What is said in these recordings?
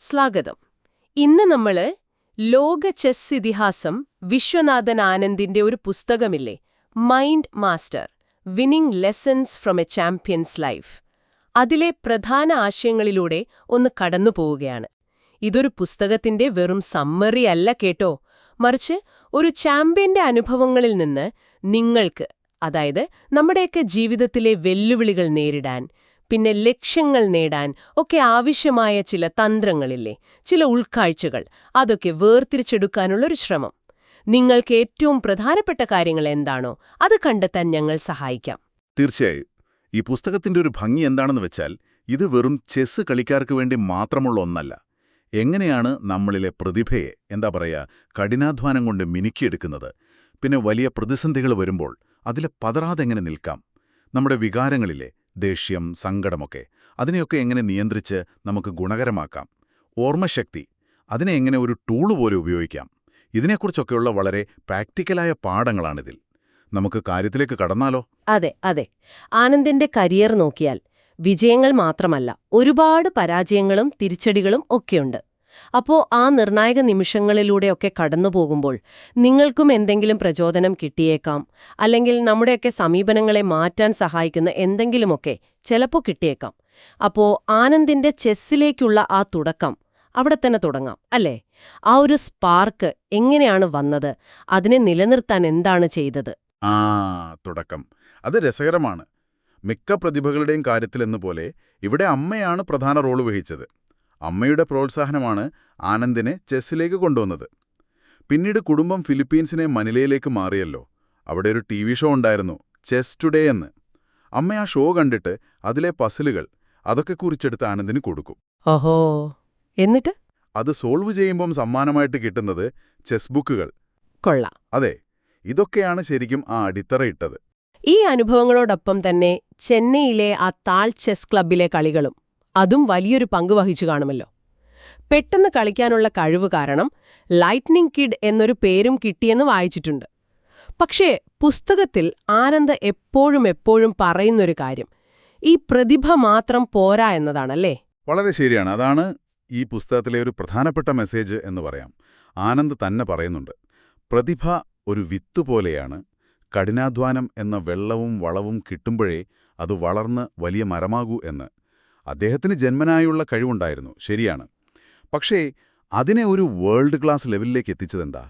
സ്വാഗതം. ഇന്ന് നമ്മള് ലോക ചെസ് ഇതിഹാസം വിശ്വനാഥൻ ആനന്ദിന്റെ ഒരു പുസ്തകമില്ലേ, mind master winning lessons from a champion's life, അതിലെ പ്രധാന ആശയങ്ങളിലൂടെ ഒന്ന് കടന്നു പോവുകയാണ്. ഇതൊരു പുസ്തകത്തിന്റെ വെറും സമ്മറി അല്ല കേട്ടോ, മറിച്ച് ഒരു ചാമ്പ്യന്റെ അനുഭവങ്ങളിൽ നിന്ന് നിങ്ങൾക്ക്, അതായത് നമ്മുടെയൊക്കെ ജീവിതത്തിലെ വെല്ലുവിളികൾ നേരിടാൻ, പിന്നെ ലക്ഷ്യങ്ങൾ നേടാൻ ഒക്കെ ആവശ്യമായ ചില തന്ത്രങ്ങളില്ലേ, ചില ഉൾക്കാഴ്ചകൾ, അതൊക്കെ വേർതിരിച്ചെടുക്കാനുള്ളൊരു ശ്രമം. നിങ്ങൾക്ക് ഏറ്റവും പ്രധാനപ്പെട്ട കാര്യങ്ങൾ എന്താണോ അത് കണ്ടെത്താൻ ഞങ്ങൾ സഹായിക്കാം. തീർച്ചയായും. ഈ പുസ്തകത്തിന്റെ ഒരു ഭംഗി എന്താണെന്ന് വെച്ചാൽ, ഇത് വെറും ചെസ്സ് കളിക്കാർക്ക് വേണ്ടി മാത്രമുള്ള ഒന്നല്ല. എങ്ങനെയാണ് നമ്മളിലെ പ്രതിഭയെ, കഠിനാധ്വാനം കൊണ്ട് മിനുക്കിയെടുക്കുന്നത്, പിന്നെ വലിയ പ്രതിസന്ധികൾ വരുമ്പോൾ അതിലെ പതറാതെ എങ്ങനെ നിൽക്കാം, നമ്മുടെ വികാരങ്ങളിലെ ദേഷ്യം, സങ്കടമൊക്കെ, അതിനെയൊക്കെ എങ്ങനെ നിയന്ത്രിച്ച് നമുക്ക് ഗുണകരമാക്കാം, ഓർമ്മശക്തി, അതിനെ എങ്ങനെ ഒരു ടൂള് പോലെ ഉപയോഗിക്കാം, ഇതിനെക്കുറിച്ചൊക്കെയുള്ള വളരെ പ്രാക്ടിക്കലായ പാഠങ്ങളാണിതിൽ. നമുക്ക് കാര്യത്തിലേക്ക് കടന്നാലോ? അതെ അതെ. ആനന്ദിന്റെ കരിയർ നോക്കിയാൽ വിജയങ്ങൾ മാത്രമല്ല, ഒരുപാട് പരാജയങ്ങളും തിരിച്ചടികളും ഒക്കെയുണ്ട്. അപ്പോ ആ നിർണായക നിമിഷങ്ങളിലൂടെയൊക്കെ കടന്നുപോകുമ്പോൾ നിങ്ങൾക്കും എന്തെങ്കിലും പ്രചോദനം കിട്ടിയേക്കാം, അല്ലെങ്കിൽ നമ്മുടെയൊക്കെ സമീപനങ്ങളെ മാറ്റാൻ സഹായിക്കുന്ന എന്തെങ്കിലുമൊക്കെ ചിലപ്പോൾ കിട്ടിയേക്കാം. അപ്പോ ആനന്ദിന്റെ ചെസ്സിലേക്കുള്ള ആ തുടക്കം അവിടെ തന്നെ തുടങ്ങാം അല്ലേ? ആ ഒരു സ്പാർക്ക് എങ്ങനെയാണ് വന്നത്, അതിനെ നിലനിർത്താൻ എന്താണ് ചെയ്തത്? തുടക്കം അത് രസകരമാണ്. മിക്ക പ്രതിഭകളുടെയും കാര്യത്തിലെന്നപോലെ ഇവിടെ അമ്മയാണ് പ്രധാന റോള് വഹിച്ചത്. അമ്മയുടെ പ്രോത്സാഹനമാണ് ആനന്ദിനെ ചെസ്സിലേക്ക് കൊണ്ടുവന്നത്. പിന്നീട് കുടുംബം ഫിലിപ്പീൻസിനെ മനിലയിലേക്ക് മാറിയല്ലോ. അവിടെ ഒരു TV ഷോ ഉണ്ടായിരുന്നു, ചെസ് ടുഡേ എന്ന്. അമ്മ ആ ഷോ കണ്ടിട്ട് അതിലെ പസിലുകൾ അതൊക്കെ കുറിച്ചെടുത്ത് ആനന്ദിന് കൊടുക്കും. ഓഹോ, എന്നിട്ട് അത് സോൾവ് ചെയ്യുമ്പം സമ്മാനമായിട്ട് കിട്ടുന്നത് ചെസ് ബുക്കുകൾ. കൊള്ളാം. അതെ, ഇതൊക്കെയാണ് ശരിക്കും ആ അടിത്തറയിട്ടത്. ഈ അനുഭവങ്ങളോടൊപ്പം തന്നെ ചെന്നൈയിലെ ആ താൾ ചെസ് ക്ലബ്ബിലെ കളികളും അതും വലിയൊരു പങ്ക് വഹിച്ചു കാണുമല്ലോ. പെട്ടെന്ന് കളിക്കാനുള്ള കഴിവ് കാരണം ലൈറ്റ്നിംഗ് കിഡ് എന്നൊരു പേരും കിട്ടിയെന്ന് വായിച്ചിട്ടുണ്ട്. പക്ഷേ പുസ്തകത്തിൽ ആനന്ദ് എപ്പോഴും പറയുന്നൊരു കാര്യം ഈ പ്രതിഭ മാത്രം പോരാ എന്നതാണല്ലേ? വളരെ ശരിയാണ്. അതാണ് ഈ പുസ്തകത്തിലെ ഒരു പ്രധാനപ്പെട്ട മെസ്സേജ് എന്ന് പറയാം. ആനന്ദ് തന്നെ പറയുന്നുണ്ട്, പ്രതിഭ ഒരു വിത്തുപോലെയാണ്. കഠിനാധ്വാനം എന്ന വെള്ളവും വളവും കിട്ടുമ്പോഴേ അത് വളർന്ന് വലിയ മരമാകൂ എന്ന്. അദ്ദേഹത്തിന് ജന്മനായുള്ള കഴിവുണ്ടായിരുന്നു, ശരിയാണ്. പക്ഷേ അതിനെ ഒരു വേൾഡ് ക്ലാസ് ലെവലിലേക്ക് എത്തിച്ചതെന്താ?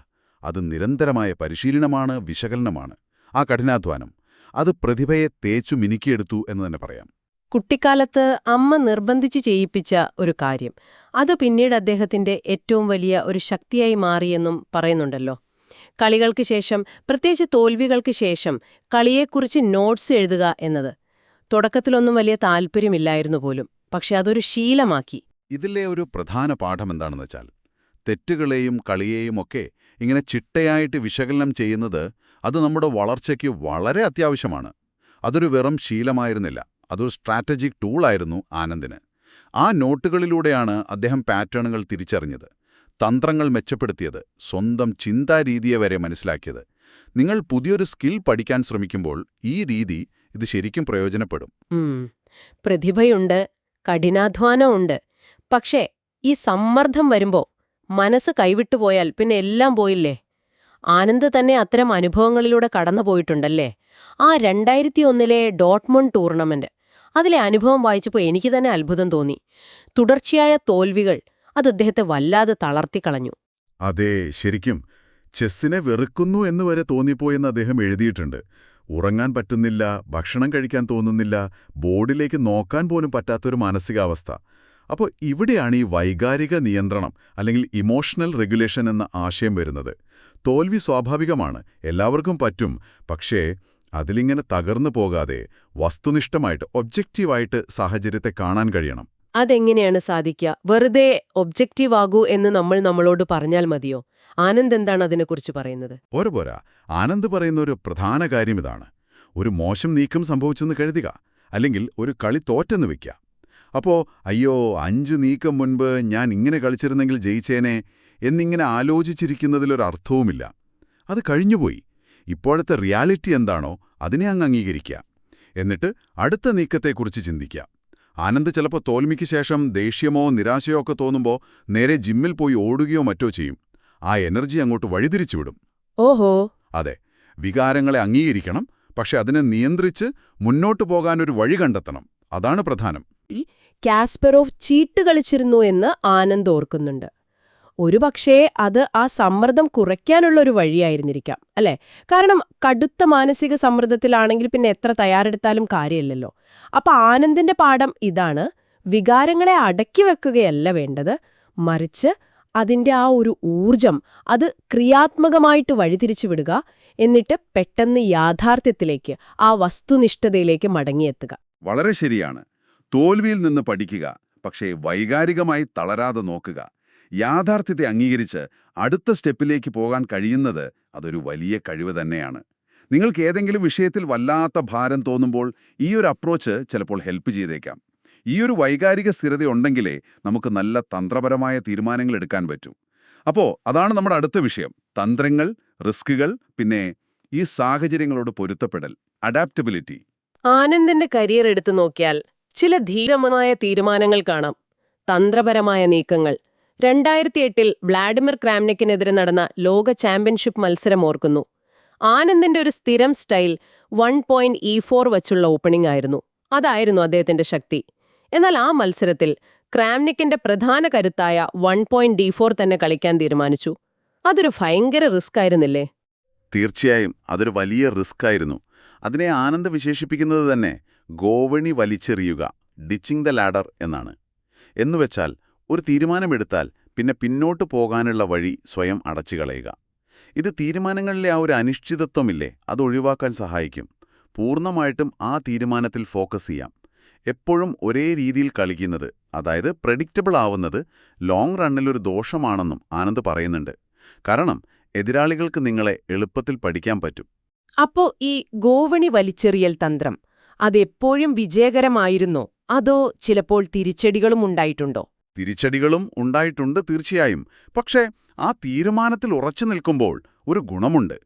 അത് നിരന്തരമായ പരിശീലനമാണ്, വിശകലനമാണ്. ആ കഠിനാധ്വാനം അത് പ്രതിഭയെ തേച്ചു മിനുക്കിയെടുത്തു എന്ന് തന്നെ പറയാം. കുട്ടിക്കാലത്ത് അമ്മ നിർബന്ധിച്ചു ചെയ്യിപ്പിച്ച ഒരു കാര്യം, അത് പിന്നീട് അദ്ദേഹത്തിന്റെ ഏറ്റവും വലിയ ഒരു ശക്തിയായി മാറിയെന്നും പറയുന്നുണ്ടല്ലോ. കളികൾക്ക് ശേഷം, പ്രത്യേകിച്ച് തോൽവികൾക്ക് ശേഷം കളിയെക്കുറിച്ച് നോട്ട്സ് എഴുതുക എന്നത് തുടക്കത്തിലൊന്നും വലിയ താല്പര്യമില്ലായിരുന്നു പോലും. പക്ഷെ അതൊരു ശീലമാക്കി. ഇതിലെ ഒരു പ്രധാന പാഠം എന്താണെന്ന് വെച്ചാൽ, തെറ്റുകളെയും കളിയെയും ഒക്കെ ഇങ്ങനെ ചിട്ടയായിട്ട് വിശകലനം ചെയ്യുന്നത് അത് നമ്മുടെ വളർച്ചയ്ക്ക് വളരെ അത്യാവശ്യമാണ്. അതൊരു വെറും ശീലമായിരുന്നില്ല, അതൊരു സ്ട്രാറ്റജിക് ടൂളായിരുന്നു ആനന്ദിന്. ആ നോട്ടുകളിലൂടെയാണ് അദ്ദേഹം പാറ്റേണുകൾ തിരിച്ചറിഞ്ഞത്, തന്ത്രങ്ങൾ മെച്ചപ്പെടുത്തിയത്, സ്വന്തം ചിന്താരീതിയെ വരെ മനസ്സിലാക്കിയത്. നിങ്ങൾ പുതിയൊരു സ്കിൽ പഠിക്കാൻ ശ്രമിക്കുമ്പോൾ ഈ രീതി ഇത് ശരിക്കും പ്രയോജനപ്പെടും. പ്രതിഭയുണ്ട്, കഠിനാധ്വാനമുണ്ട്. പക്ഷേ ഈ സമ്മർദ്ദം വരുമ്പോ മനസ്സ് കൈവിട്ടുപോയാൽ പിന്നെ എല്ലാം പോയില്ലേ? ആനന്ദ് തന്നെ അത്തരം അനുഭവങ്ങളിലൂടെ കടന്നുപോയിട്ടുണ്ടല്ലേ? ആ 2001 ഡോട്ട്മുണ്ട് ടൂർണമെന്റ്, അതിലെ അനുഭവം വായിച്ചപ്പോൾ എനിക്ക് തന്നെ അത്ഭുതം തോന്നി. തുടർച്ചയായ തോൽവികൾ അത് അദ്ദേഹത്തെ വല്ലാതെ തളർത്തിക്കളഞ്ഞു. അതെ, ശരിക്കും ചെസ്സിനെ വെറുക്കുന്നു എന്ന് വരെ തോന്നിപ്പോയെന്ന് അദ്ദേഹം എഴുതിയിട്ടുണ്ട്. ഉറങ്ങാൻ പറ്റുന്നില്ല, ഭക്ഷണം കഴിക്കാൻ തോന്നുന്നില്ല, ബോർഡിലേക്ക് നോക്കാൻ പോലും പറ്റാത്തൊരു മാനസികാവസ്ഥ. അപ്പോൾ ഇവിടെയാണ് ഈ വൈകാരിക നിയന്ത്രണം അല്ലെങ്കിൽ ഇമോഷണൽ റെഗുലേഷൻ എന്ന ആശയം വരുന്നത്. തോൽവി സ്വാഭാവികമാണ്, എല്ലാവർക്കും പറ്റും. പക്ഷേ അതിലിങ്ങനെ തകർന്നു പോകാതെ വസ്തുനിഷ്ഠമായിട്ട്, ഒബ്ജക്റ്റീവായിട്ട് സാഹചര്യത്തെ കാണാൻ കഴിയണം. അതെങ്ങനെയാണ് സാധിക്കുക? വെറുതെ ഒബ്ജക്റ്റീവ് ആകൂ എന്ന് നമ്മളോട് പറഞ്ഞാൽ മതിയോ? ആനന്ദ് എന്താണ് അതിനെക്കുറിച്ച് പറയുന്നത്? പോരാ. ആനന്ദ് പറയുന്ന ഒരു പ്രധാന കാര്യം ഇതാണ്. ഒരു മോശം നീക്കം സംഭവിച്ചെന്ന് കരുതുക, അല്ലെങ്കിൽ ഒരു കളി തോറ്റെന്ന് വെക്കുക. അപ്പോ അയ്യോ, 5 നീക്കം മുൻപ് ഞാൻ ഇങ്ങനെ കളിച്ചിരുന്നെങ്കിൽ ജയിച്ചേനെ എന്നിങ്ങനെ ആലോചിച്ചിരിക്കുന്നതിലൊരർത്ഥവുമില്ല. അത് കഴിഞ്ഞുപോയി. ഇപ്പോഴത്തെ റിയാലിറ്റി എന്താണോ അതിനെ അങ്ങ് അംഗീകരിക്കുക. എന്നിട്ട് അടുത്ത നീക്കത്തെക്കുറിച്ച് ചിന്തിക്കുക. ആനന്ദ് ചിലപ്പോൾ തോൽവിക്ക് ശേഷം ദേഷ്യമോ നിരാശയോ ഒക്കെ തോന്നുമ്പോൾ നേരെ ജിമ്മിൽ പോയി ഓടുകയോ മറ്റോ ചെയ്യും. ആ എനർജി അങ്ങോട്ട് വഴിതിരിച്ചുവിടും. ഓഹോ. അതെ, വികാരങ്ങളെ അംഗീകരിക്കണം, പക്ഷെ അതിനെ നിയന്ത്രിച്ച് മുന്നോട്ടു പോകാനൊരു വഴി കണ്ടെത്തണം. അതാണ് പ്രധാനം. കാസ്പെറോവ് ചീട്ട് കളിച്ചിരുന്നു എന്ന് ആനന്ദ് ഓർക്കുന്നുണ്ട്. ഒരുപക്ഷേ അത് ആ സമ്മർദ്ദം കുറയ്ക്കാനുള്ള ഒരു വഴിയായിരുന്നിരിക്കാം, അല്ലേ? കാരണം കടുത്ത മാനസിക സമ്മർദ്ദത്തിലാണെങ്കിൽ പിന്നെ എത്ര തയ്യാറെടുത്താലും കാര്യമില്ലല്ലോ. അപ്പൊ ആനന്ദിന്റെ പാഠം ഇതാണ്: വികാരങ്ങളെ അടക്കി വെക്കുകയല്ല വേണ്ടത്, മറിച്ച് അതിന്റെ ആ ഒരു ഊർജം അത് ക്രിയാത്മകമായിട്ട് വഴിതിരിച്ചു വിടുക, എന്നിട്ട് പെട്ടെന്ന് യാഥാർത്ഥ്യത്തിലേക്ക്, ആ വസ്തുനിഷ്ഠതയിലേക്ക് മടങ്ങിയെത്തുക. വളരെ ശരിയാണ്. തോൽവിയിൽ നിന്ന് പഠിക്കുക, പക്ഷേ വൈകാരികമായി തളരാതെ നോക്കുക. യാഥാർത്ഥ്യത്തെ അംഗീകരിച്ച് അടുത്ത സ്റ്റെപ്പിലേക്ക് പോകാൻ കഴിയുന്നത് അതൊരു വലിയ കഴിവ് തന്നെയാണ്. നിങ്ങൾക്ക് ഏതെങ്കിലും വിഷയത്തിൽ വല്ലാത്ത ഭാരം തോന്നുമ്പോൾ ഈ ഒരു അപ്രോച്ച് ചിലപ്പോൾ ഹെൽപ്പ് ചെയ്തേക്കാം. ഈ ഒരു വൈകാരിക സ്ഥിരതയുണ്ടെങ്കിലേ നമുക്ക് നല്ല തന്ത്രപരമായ തീരുമാനങ്ങൾ എടുക്കാൻ പറ്റൂ. അപ്പോൾ അതാണ് നമ്മുടെ അടുത്ത വിഷയം: തന്ത്രങ്ങൾ, റിസ്കുകൾ, പിന്നെ ഈ സാഹചര്യങ്ങളോട് പൊരുത്തപ്പെടൽ, അഡാപ്റ്റബിലിറ്റി. ആനന്ദിന്റെ കരിയർ എടുത്തു നോക്കിയാൽ ചില ധീരമായ തീരുമാനങ്ങൾ കാണാം, തന്ത്രപരമായ നീക്കങ്ങൾ. 2008 വ്ളാഡിമിർ ക്രാംനിക്കിനെതിരെ നടന്ന ലോക ചാമ്പ്യൻഷിപ്പ് മത്സരം ഓർക്കുന്നു. ആനന്ദിന്റെ ഒരു സ്ഥിരം സ്റ്റൈൽ 1.E4 വച്ചുള്ള ഓപ്പണിംഗ് ആയിരുന്നു. അതായിരുന്നു അദ്ദേഹത്തിന്റെ ശക്തി. എന്നാൽ ആ മത്സരത്തിൽ ക്രാംനിക്കിന്റെ പ്രധാന കരുത്തായ 1.D4 തന്നെ കളിക്കാൻ തീരുമാനിച്ചു. അതൊരു ഭയങ്കര റിസ്ക് ആയിരുന്നില്ലേ? തീർച്ചയായും അതൊരു വലിയ റിസ്ക് ആയിരുന്നു. അതിനെ ആനന്ദ് വിശേഷിപ്പിക്കുന്നത് തന്നെ ഗോവണി വലിച്ചെറിയുക, ഡിച്ചിങ് ദ ലാഡർ എന്നാണ്. എന്നുവെച്ചാൽ ഒരു തീരുമാനമെടുത്താൽ പിന്നെ പിന്നോട്ടു പോകാനുള്ള വഴി സ്വയം അടച്ചുകളയുക. ഇത് തീരുമാനങ്ങളിലെ ആ ഒരു അനിശ്ചിതത്വമില്ലേ, അത് ഒഴിവാക്കാൻ സഹായിക്കും. പൂർണ്ണമായിട്ടും ആ തീരുമാനത്തിൽ ഫോക്കസ് ചെയ്യാം. എപ്പോഴും ഒരേ രീതിയിൽ കളിക്കുന്നത്, അതായത് പ്രെഡിക്റ്റബിൾ ആവുന്നത് ലോങ് റണ്ണിലൊരു ദോഷമാണെന്നും ആനന്ദ് പറയുന്നുണ്ട്. കാരണം എതിരാളികൾക്ക് നിങ്ങളെ എളുപ്പത്തിൽ പഠിക്കാൻ പറ്റും. അപ്പോ ഈ ഗോവണി വലിച്ചെറിയൽ തന്ത്രം അതെപ്പോഴും വിജയകരമായിരുന്നോ, അതോ ചിലപ്പോൾ തിരിച്ചടികളും ഉണ്ടായിട്ടുണ്ടോ? തിരിച്ചടികളും ഉണ്ടായിട്ടുണ്ട്, തീർച്ചയായും. പക്ഷേ ആ തീരുമാനത്തിൽ ഉറച്ചു നിൽക്കുമ്പോൾ ഒരു ഗുണമുണ്ട്.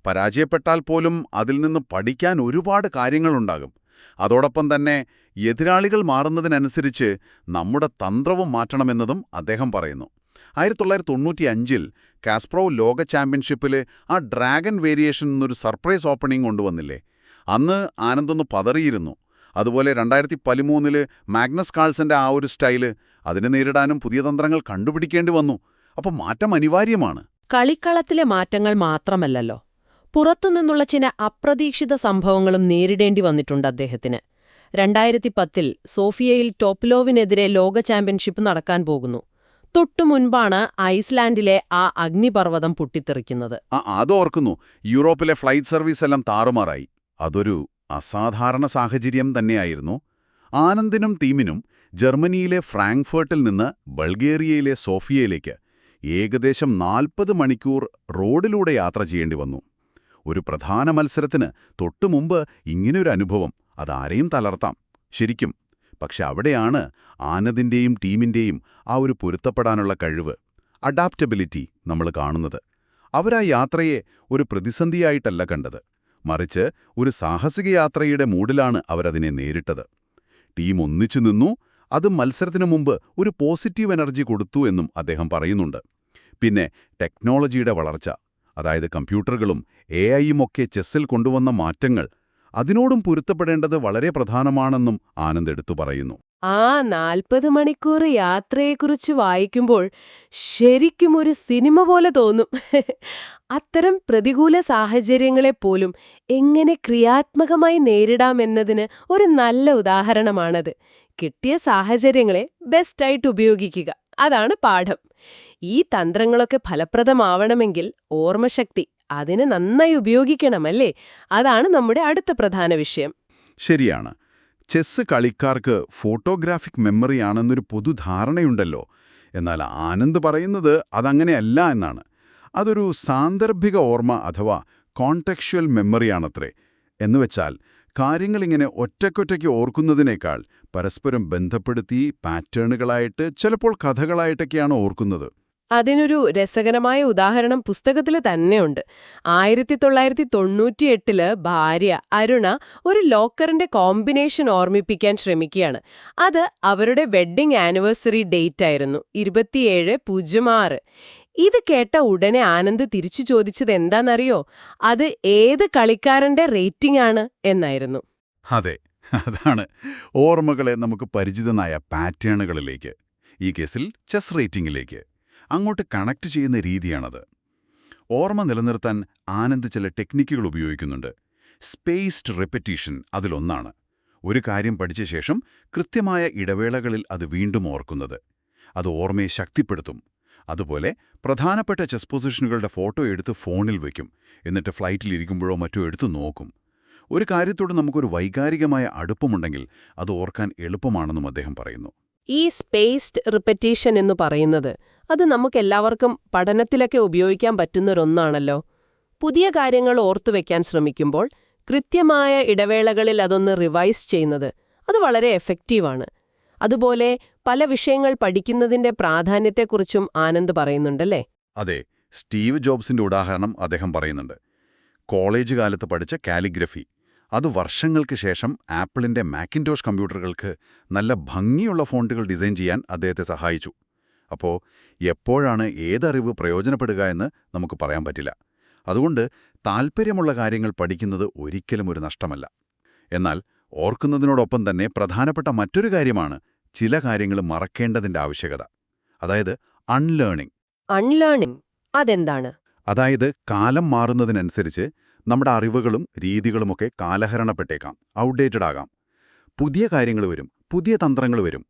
പരാജയപ്പെട്ടാൽ പോലും അതിൽ നിന്ന് പഠിക്കാൻ ഒരുപാട് കാര്യങ്ങളുണ്ടാകും. അതോടൊപ്പം തന്നെ എതിരാളികൾ മാറുന്നതിനനുസരിച്ച് നമ്മുടെ തന്ത്രവും മാറ്റണമെന്നതും അദ്ദേഹം പറയുന്നു. 1995 കാസ്പറോവ് ലോക ചാമ്പ്യൻഷിപ്പിൽ ആ ഡ്രാഗൺ വേരിയേഷൻ എന്നൊരു സർപ്രൈസ് ഓപ്പണിംഗ് കൊണ്ടുവന്നില്ലേ? അന്ന് ആനന്ദൊന്ന് പതറിയിരുന്നു. അതുപോലെ 2013 മാഗ്നസ് കാൾസന്റെ ആ ഒരു സ്റ്റൈല്, അതിനെ നേരിടാനും പുതിയ തന്ത്രങ്ങൾ കണ്ടുപിടിക്കേണ്ടി വന്നു. അപ്പം മാറ്റം അനിവാര്യമാണ്. കളിക്കളത്തിലെ മാറ്റങ്ങൾ മാത്രമല്ലല്ലോ, പുറത്തുനിന്നുള്ള ചില അപ്രതീക്ഷിത സംഭവങ്ങളും നേരിടേണ്ടി വന്നിട്ടുണ്ട് അദ്ദേഹത്തിന്. 2010 സോഫിയയിൽ ടോപ്ലോവിനെതിരെ ലോക ചാമ്പ്യൻഷിപ്പ് നടക്കാൻ പോകുന്നു. തൊട്ടുമുൻപാണ് ഐസ്ലാൻഡിലെ ആ അഗ്നിപർവ്വതം പൊട്ടിത്തെറിക്കുന്നത്. അതോർക്കുന്നു. യൂറോപ്പിലെ ഫ്ലൈറ്റ് സർവീസ് എല്ലാം താറുമാറായി. അതൊരു അസാധാരണ സാഹചര്യം തന്നെയായിരുന്നു. ആനന്ദിനും ടീമിനും ജർമ്മനിയിലെ ഫ്രാങ്ക്ഫർട്ടിൽ നിന്ന് ബൾഗേറിയയിലെ സോഫിയയിലേക്ക് ഏകദേശം 40 മണിക്കൂർ റോഡിലൂടെ യാത്ര ചെയ്യേണ്ടി വന്നു. ഒരു പ്രധാന മത്സരത്തിന് തൊട്ടുമുമ്പ് ഇങ്ങനെയൊരു അനുഭവം അതാരെയും തളർത്താം, ശരിക്കും. പക്ഷെ അവിടെയാണ് ആനന്ദിന്റെയും ടീമിന്റെയും ആ ഒരു പൊരുത്തപ്പെടാനുള്ള കഴിവ്, അഡാപ്റ്റബിലിറ്റി നമ്മൾ കാണുന്നത്. അവരാ യാത്രയെ ഒരു പ്രതിസന്ധിയായിട്ടല്ല കണ്ടത്, മറിച്ച് ഒരു സാഹസിക യാത്രയുടെ മൂഡിലാണ് അവരതിനെ നേരിട്ടത്. ടീം ഒന്നിച്ചു നിന്നു. അത് മത്സരത്തിനു മുമ്പ് ഒരു പോസിറ്റീവ് എനർജി കൊടുത്തു എന്നും അദ്ദേഹം പറയുന്നുണ്ട്. പിന്നെ ടെക്നോളജിയുടെ വളർച്ച, അതായത് കമ്പ്യൂട്ടറുകളും AI-യും ഒക്കെ ചെസ്സിൽ കൊണ്ടുവന്ന മാറ്റങ്ങൾ, അതിനോടും പൊരുത്തപ്പെടേണ്ടത് വളരെ പ്രധാനമാണെന്നും ആനന്ദ് എടുത്തു പറയുന്നു. ആ 40 മണിക്കൂർ യാത്രയെക്കുറിച്ച് വായിക്കുമ്പോൾ ശരിക്കും ഒരു സിനിമ പോലെ തോന്നും. അത്തരം പ്രതികൂല സാഹചര്യങ്ങളെപ്പോലും എങ്ങനെ ക്രിയാത്മകമായി നേരിടാമെന്നതിന് ഒരു നല്ല ഉദാഹരണമാണത്. കിട്ടിയ സാഹചര്യങ്ങളെ ബെസ്റ്റായിട്ട് ഉപയോഗിക്കുക, അതാണ് പാഠം. ഈ തന്ത്രങ്ങളൊക്കെ ഫലപ്രദമാവണമെങ്കിൽ ഓർമ്മശക്തി അതിനെ നന്നായി ഉപയോഗിക്കണമല്ലേ? അതാണ് നമ്മുടെ അടുത്ത പ്രധാന വിഷയം. ശരിയാണ്. ചെസ്സ് കളിക്കാർക്ക് ഫോട്ടോഗ്രാഫിക് മെമ്മറിയാണെന്നൊരു പൊതുധാരണയുണ്ടല്ലോ. എന്നാൽ ആനന്ദ് പറയുന്നത് അതങ്ങനെയല്ല എന്നാണ്. അതൊരു സാന്ദർഭിക ഓർമ്മ അഥവാ കോണ്ടെക്ച്വൽ മെമ്മറിയാണത്രേ. എന്നുവെച്ചാൽ കാര്യങ്ങളിങ്ങനെ ഒറ്റയ്ക്കൊറ്റയ്ക്ക് ഓർക്കുന്നതിനേക്കാൾ പരസ്പരം ബന്ധപ്പെടുത്തി പാറ്റേണുകളായിട്ട്, ചിലപ്പോൾ കഥകളായിട്ടൊക്കെയാണ് ഓർക്കുന്നത്. അതിനൊരു രസകരമായ ഉദാഹരണം പുസ്തകത്തിൽ തന്നെയുണ്ട്. 1998 ഭാര്യ അരുണ ഒരു ലോക്കറിന്റെ കോമ്പിനേഷൻ ഓർമ്മിപ്പിക്കാൻ ശ്രമിക്കുകയാണ്. അത് അവരുടെ വെഡ്ഡിംഗ് ആനിവേഴ്സറി ഡേറ്റ് ആയിരുന്നു, 27/06. ഇത് കേട്ട ഉടനെ ആനന്ദ് തിരിച്ചു ചോദിച്ചത് എന്താണെന്നറിയോ? അത് ഏത് കളിക്കാരന്റെ റേറ്റിംഗ് ആണ് എന്നായിരുന്നു. അതെ, അതാണ് ഓർമ്മകളെ നമുക്ക് പരിചിതമായ പാറ്റേണുകളിലേക്ക്, ഈ കേസിൽ ചെസ് റേറ്റിംഗിലേക്ക് അങ്ങോട്ട് കണക്ട് ചെയ്യുന്ന രീതിയാണത്. ഓർമ്മ നിലനിർത്താൻ ആനന്ദ് ചില ടെക്നിക്കുകൾ ഉപയോഗിക്കുന്നുണ്ട്. സ്പേസ്ഡ് റെപ്പറ്റീഷൻ അതിലൊന്നാണ്. ഒരു കാര്യം പഠിച്ച ശേഷം കൃത്യമായ ഇടവേളകളിൽ അത് വീണ്ടും ഓർക്കുന്നത്. അത് ഓർമ്മയെ ശക്തിപ്പെടുത്തും. അതുപോലെ പ്രധാനപ്പെട്ട ചെസ് പൊസിഷനുകളുടെ ഫോട്ടോ എടുത്ത് ഫോണിൽ വയ്ക്കും. എന്നിട്ട് ഫ്ലൈറ്റിലിരിക്കുമ്പോഴോ മറ്റോ എടുത്തു നോക്കും. ഒരു കാര്യത്തോട് നമുക്കൊരു വൈകാരികമായ അടുപ്പമുണ്ടെങ്കിൽ അത് ഓർക്കാൻ എളുപ്പമാണെന്നും അദ്ദേഹം പറയുന്നു. ഈ സ്പേസ്ഡ് റിപ്പറ്റീഷൻ എന്ന് പറയുന്നത് അത് നമുക്കെല്ലാവർക്കും പഠനത്തിലൊക്കെ ഉപയോഗിക്കാൻ പറ്റുന്നൊരൊന്നാണല്ലോ. പുതിയ കാര്യങ്ങൾ ഓർത്തുവെക്കാൻ ശ്രമിക്കുമ്പോൾ കൃത്യമായ ഇടവേളകളിൽ അതൊന്ന് റിവൈസ് ചെയ്യുന്നത് അത് വളരെ എഫക്റ്റീവാണ്. അതുപോലെ പല വിഷയങ്ങൾ പഠിക്കുന്നതിന്റെ പ്രാധാന്യത്തെക്കുറിച്ചും ആനന്ദ് പറയുന്നുണ്ടല്ലേ? അതെ, സ്റ്റീവ് ജോബ്സിന്റെ ഉദാഹരണം അദ്ദേഹം പറയുന്നുണ്ട്. കോളേജ് കാലത്ത് പഠിച്ച കാലിഗ്രഫി അത് വർഷങ്ങൾക്ക് ശേഷം ആപ്പിളിന്റെ മാക്കിൻടോഷ് കമ്പ്യൂട്ടറുകൾക്ക് നല്ല ഭംഗിയുള്ള ഫോണ്ടുകൾ ഡിസൈൻ ചെയ്യാൻ അദ്ദേഹത്തെ സഹായിച്ചു. അപ്പോൾ എപ്പോഴാണ് ഏതറിവ് പ്രയോജനപ്പെടുക എന്ന് നമുക്ക് പറയാൻ പറ്റില്ല. അതുകൊണ്ട് താൽപ്പര്യമുള്ള കാര്യങ്ങൾ പഠിക്കുന്നത് ഒരിക്കലും ഒരു നഷ്ടമല്ല. എന്നാൽ ഓർക്കുന്നതിനോടൊപ്പം തന്നെ പ്രധാനപ്പെട്ട മറ്റൊരു കാര്യമാണ് ചില കാര്യങ്ങൾ മറക്കേണ്ടതിന്റെ ആവശ്യകത. അതായത് അൺലേണിംഗ് അതെന്താണ്? അതായത് കാലം മാറുന്നതിനനുസരിച്ച് നമ്മുടെ അറിവുകളും രീതികളുമൊക്കെ കാലഹരണപ്പെട്ടേക്കാം, ഔട്ട്ഡേറ്റഡ് ആകാം. പുതിയ കാര്യങ്ങൾ വരും, പുതിയ തന്ത്രങ്ങൾ വരും.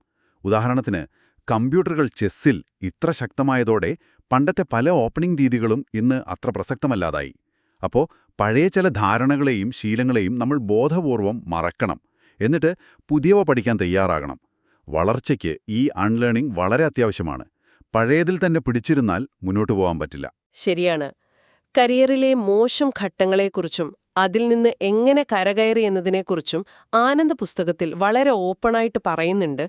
ഉദാഹരണത്തിന് കമ്പ്യൂട്ടറുകൾ ചെസ്സിൽ ഇത്ര ശക്തമായതോടെ പണ്ടത്തെ പല ഓപ്പണിംഗ് രീതികളും ഇന്ന് അത്ര പ്രസക്തമല്ലാതായി. അപ്പോൾ പഴയ ചില ധാരണകളെയും ശീലങ്ങളെയും നമ്മൾ ബോധപൂർവം മറക്കണം. എന്നിട്ട് പുതിയവ പഠിക്കാൻ തയ്യാറാകണം. വളർച്ചയ്ക്ക് ഈ അൺലേണിംഗ് വളരെ അത്യാവശ്യമാണ്. പഴയതിൽ തന്നെ പിടിച്ചിരുന്നാൽ മുന്നോട്ടു പോകാൻ പറ്റില്ല. ശരിയാണ്. കരിയറിലെ മോശം ഘട്ടങ്ങളെക്കുറിച്ചും അതിൽ നിന്ന് എങ്ങനെ കരകയറി എന്നതിനെക്കുറിച്ചും ആനന്ദ് പുസ്തകത്തിൽ വളരെ ഓപ്പണായിട്ട് പറയുന്നുണ്ട്.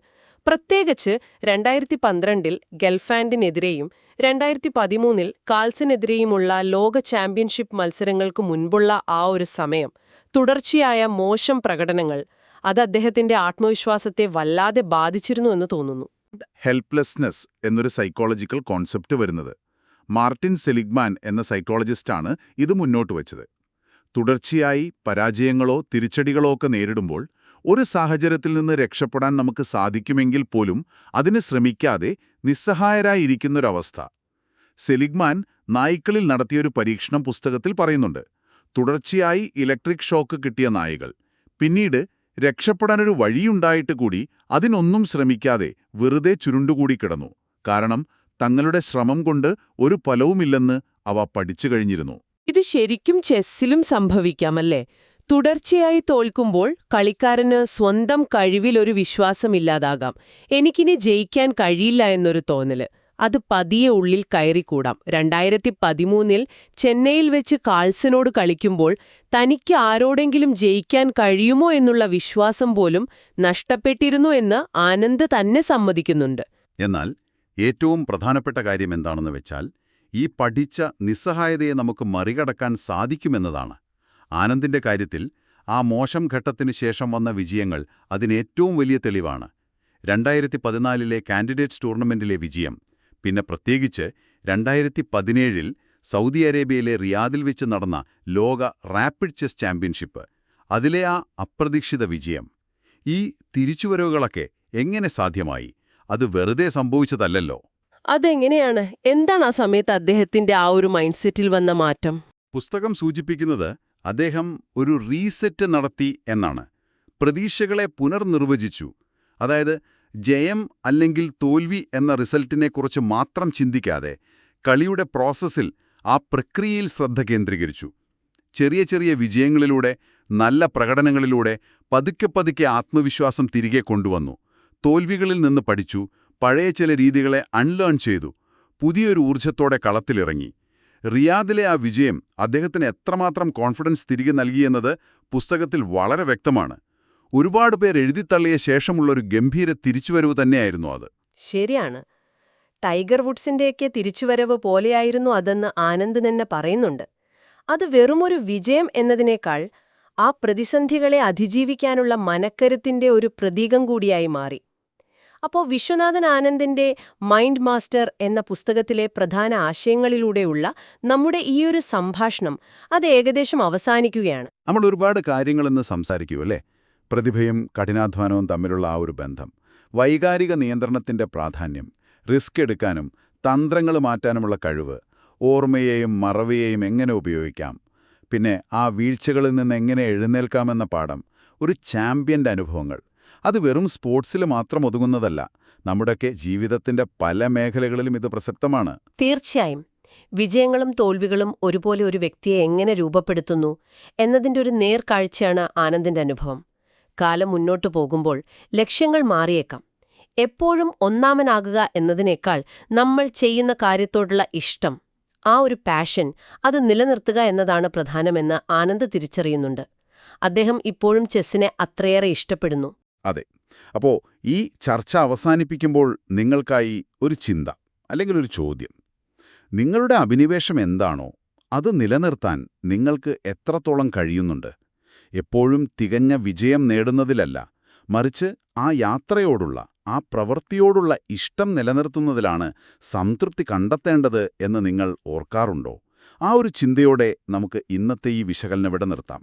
പ്രത്യേകിച്ച് 2012 ഗെൽഫാൻഡിനെതിരെയും 2013 കാൾസിനെതിരെയുമുള്ള ലോക ചാമ്പ്യൻഷിപ്പ് മത്സരങ്ങൾക്ക് മുൻപുള്ള ആ ഒരു സമയം, തുടർച്ചയായ മോശം പ്രകടനങ്ങൾ അത് അദ്ദേഹത്തിന്റെ ആത്മവിശ്വാസത്തെ വല്ലാതെ ബാധിച്ചിരുന്നു എന്ന് തോന്നുന്നു. ഹെൽപ്ലെസ്നെസ് എന്നൊരു സൈക്കോളജിക്കൽ കോൺസെപ്റ്റ് വരുന്നത് മാർട്ടിൻ സെലിഗ്മാൻ എന്ന സൈക്കോളജിസ്റ്റാണ് ഇത് മുന്നോട്ട് വച്ചത്. തുടർച്ചയായി പരാജയങ്ങളോ തിരിച്ചടികളോ ഒക്കെ നേരിടുമ്പോൾ ഒരു സാഹചര്യത്തിൽ നിന്ന് രക്ഷപ്പെടാൻ നമുക്ക് സാധിക്കുമെങ്കിൽ പോലും അതിന് ശ്രമിക്കാതെ നിസ്സഹായരായിരിക്കുന്നൊരവസ്ഥ. സെലിഗ്മാൻ നായ്ക്കളിൽ നടത്തിയൊരു പരീക്ഷണം പുസ്തകത്തിൽ പറയുന്നുണ്ട്. തുടർച്ചയായി ഇലക്ട്രിക് ഷോക്ക് കിട്ടിയ നായകൾ പിന്നീട് രക്ഷപ്പെടാനൊരു വഴിയുണ്ടായിട്ട് കൂടി അതിനൊന്നും ശ്രമിക്കാതെ വെറുതെ ചുരുണ്ടുകൂടി കിടന്നു. കാരണം തങ്ങളുടെ ശ്രമം കൊണ്ട് ഒരു ഫലവുമില്ലെന്ന് അവ പഠിച്ചു കഴിഞ്ഞിരുന്നു. ഇത് ശരിക്കും ചെസ്സിലും സംഭവിക്കാമല്ലേ? തുടർച്ചയായി തോൽക്കുമ്പോൾ കളിക്കാരന് സ്വന്തം കഴിവിലൊരു വിശ്വാസമില്ലാതാകാം. എനിക്കിനി ജയിക്കാൻ കഴിയില്ല എന്നൊരു തോന്നല്. അത് പതിയെ ഉള്ളിൽ കയറിക്കൂടാം. 2013 ചെന്നൈയിൽ വെച്ച് കാൾസിനോട് കളിക്കുമ്പോൾ തനിക്ക് ആരോടെങ്കിലും ജയിക്കാൻ കഴിയുമോ എന്നുള്ള വിശ്വാസം പോലും നഷ്ടപ്പെട്ടിരുന്നു എന്ന് ആനന്ദ് തന്നെ സമ്മതിക്കുന്നുണ്ട്. എന്നാൽ ഏറ്റവും പ്രധാനപ്പെട്ട കാര്യം എന്താണെന്ന് വെച്ചാൽ ഈ പഠിച്ച നിസ്സഹായതയെ നമുക്ക് മറികടക്കാൻ സാധിക്കുമെന്നതാണ്. ആനന്ദിന്റെ കാര്യത്തിൽ ആ മോശം ഘട്ടത്തിന് ശേഷം വന്ന വിജയങ്ങൾ അതിനേറ്റവും വലിയ തെളിവാണ്. 2014 കാൻഡിഡേറ്റ്സ് ടൂർണമെന്റിലെ വിജയം, പിന്നെ പ്രത്യേകിച്ച് 2017 സൗദി അറേബ്യയിലെ റിയാദിൽ വെച്ച് നടന്ന ലോക റാപ്പിഡ് ചെസ് ചാമ്പ്യൻഷിപ്പ്, അതിലെ ആ അപ്രതീക്ഷിത വിജയം. ഈ തിരിച്ചുവരവുകളൊക്കെ എങ്ങനെ സാധ്യമായി? അത് വെറുതെ സംഭവിച്ചതല്ലല്ലോ. അതെങ്ങനെയാണ്? എന്താണ് ആ സമയത്ത് അദ്ദേഹത്തിന്റെ ആ ഒരു മൈൻഡ് സെറ്റിൽ വന്ന മാറ്റം? പുസ്തകം സൂചിപ്പിക്കുന്നത് അദ്ദേഹം ഒരു റീസെറ്റ് നടത്തി എന്നാണ്. പ്രതീക്ഷകളെ പുനർനിർവചിച്ചു. അതായത് ജയം അല്ലെങ്കിൽ തോൽവി എന്ന റിസൾട്ടിനെക്കുറിച്ച് മാത്രം ചിന്തിക്കാതെ കളിയുടെ പ്രോസസ്സിൽ, ആ പ്രക്രിയയിൽ ശ്രദ്ധ കേന്ദ്രീകരിച്ചു. ചെറിയ ചെറിയ വിജയങ്ങളിലൂടെ, നല്ല പ്രകടനങ്ങളിലൂടെ പതുക്കെ പതുക്കെ ആത്മവിശ്വാസം തിരികെ കൊണ്ടുവന്നു. തോൽവികളിൽ നിന്ന് പഠിച്ചു, പഴയ ചില രീതികളെ അൺലേൺ ചെയ്തു, പുതിയൊരു ഊർജ്ജത്തോടെ കളത്തിലിറങ്ങി. റിയാദിലെ ആ വിജയം അദ്ദേഹത്തിന് എത്രമാത്രം കോൺഫിഡൻസ് തിരികെ നൽകിയെന്നത് പുസ്തകത്തിൽ വളരെ വ്യക്തമാണ്. ഒരുപാട് പേർ എഴുതിത്തള്ളിയ ശേഷമുള്ളൊരു ഗംഭീര തിരിച്ചുവരവ് തന്നെയായിരുന്നു അത്. ശരിയാണ്. ടൈഗർ വുഡ്സിന്റെയൊക്കെ തിരിച്ചുവരവ് പോലെയായിരുന്നു അതെന്ന് ആനന്ദ് തന്നെ പറയുന്നുണ്ട്. അത് വെറുമൊരു വിജയം എന്നതിനേക്കാൾ ആ പ്രതിസന്ധികളെ അതിജീവിക്കാനുള്ള മനക്കരുത്തിന്റെ ഒരു പ്രതീകം കൂടിയായി മാറി. അപ്പോൾ വിശ്വനാഥൻ ആനന്ദിന്റെ മൈൻഡ് മാസ്റ്റർ എന്ന പുസ്തകത്തിലെ പ്രധാന ആശയങ്ങളിലൂടെയുള്ള നമ്മുടെ ഈയൊരു സംഭാഷണം അത് ഏകദേശം അവസാനിക്കുകയാണ്. നമ്മൾ ഒരുപാട് കാര്യങ്ങളിന്ന് സംസാരിക്കൂ അല്ലേ? പ്രതിഭയും കഠിനാധ്വാനവും തമ്മിലുള്ള ആ ഒരു ബന്ധം, വൈകാരിക നിയന്ത്രണത്തിന്റെ പ്രാധാന്യം, റിസ്ക് എടുക്കാനും തന്ത്രങ്ങൾ മാറ്റാനുമുള്ള കഴിവ്, ഓർമ്മയെയും മറവിയെയും എങ്ങനെ ഉപയോഗിക്കാം, പിന്നെ ആ വീഴ്ചകളിൽ നിന്ന് എങ്ങനെ എഴുന്നേൽക്കാമെന്ന പാഠം, ഒരു ചാമ്പ്യന്റെ അനുഭവങ്ങൾ. അത് വെറും സ്പോർട്സിൽ മാത്രം ഒതുങ്ങുന്നതല്ല, നമ്മുടെയൊക്കെ ജീവിതത്തിന്റെ പല മേഖലകളിലും ഇത് പ്രസക്തമാണ്. തീർച്ചയായും വിജയങ്ങളും തോൽവികളും ഒരുപോലെ ഒരു വ്യക്തിയെ എങ്ങനെ രൂപപ്പെടുത്തുന്നു എന്നതിന്റെ ഒരു നേർക്കാഴ്ചയാണ് ആനന്ദിന്റെ അനുഭവം. കാലം മുന്നോട്ടു പോകുമ്പോൾ ലക്ഷ്യങ്ങൾ മാറിയേക്കാം. എപ്പോഴും ഒന്നാമനാകുക എന്നതിനേക്കാൾ നമ്മൾ ചെയ്യുന്ന കാര്യത്തോടുള്ള ഇഷ്ടം, ആ ഒരു പാഷൻ, അത് നിലനിർത്തുക എന്നതാണ് പ്രധാനമെന്ന് ആനന്ദ് തിരിച്ചറിയുന്നുണ്ട്. അദ്ദേഹം ഇപ്പോഴും ചെസ്സിനെ അത്രയേറെ ഇഷ്ടപ്പെടുന്നു. അതെ. അപ്പോൾ ഈ ചർച്ച അവസാനിപ്പിക്കുമ്പോൾ നിങ്ങൾക്കായി ഒരു ചിന്ത അല്ലെങ്കിൽ ഒരു ചോദ്യം. നിങ്ങളുടെ അഭിനിവേശം എന്താണോ അത് നിലനിർത്താൻ നിങ്ങൾക്ക് എത്രത്തോളം കഴിയുന്നുണ്ട്? എപ്പോഴും തികഞ്ഞ വിജയം നേടുന്നതിലല്ല, മറിച്ച് ആ യാത്രയോടുള്ള, ആ പ്രവൃത്തിയോടുള്ള ഇഷ്ടം നിലനിർത്തുന്നതിലാണ് സംതൃപ്തി കണ്ടെത്തേണ്ടത് എന്ന് നിങ്ങൾ ഓർക്കാറുണ്ടോ? ആ ഒരു ചിന്തയോടെ നമുക്ക് ഇന്നത്തെ ഈ വിശകലനം ഇവിടെ നിർത്താം.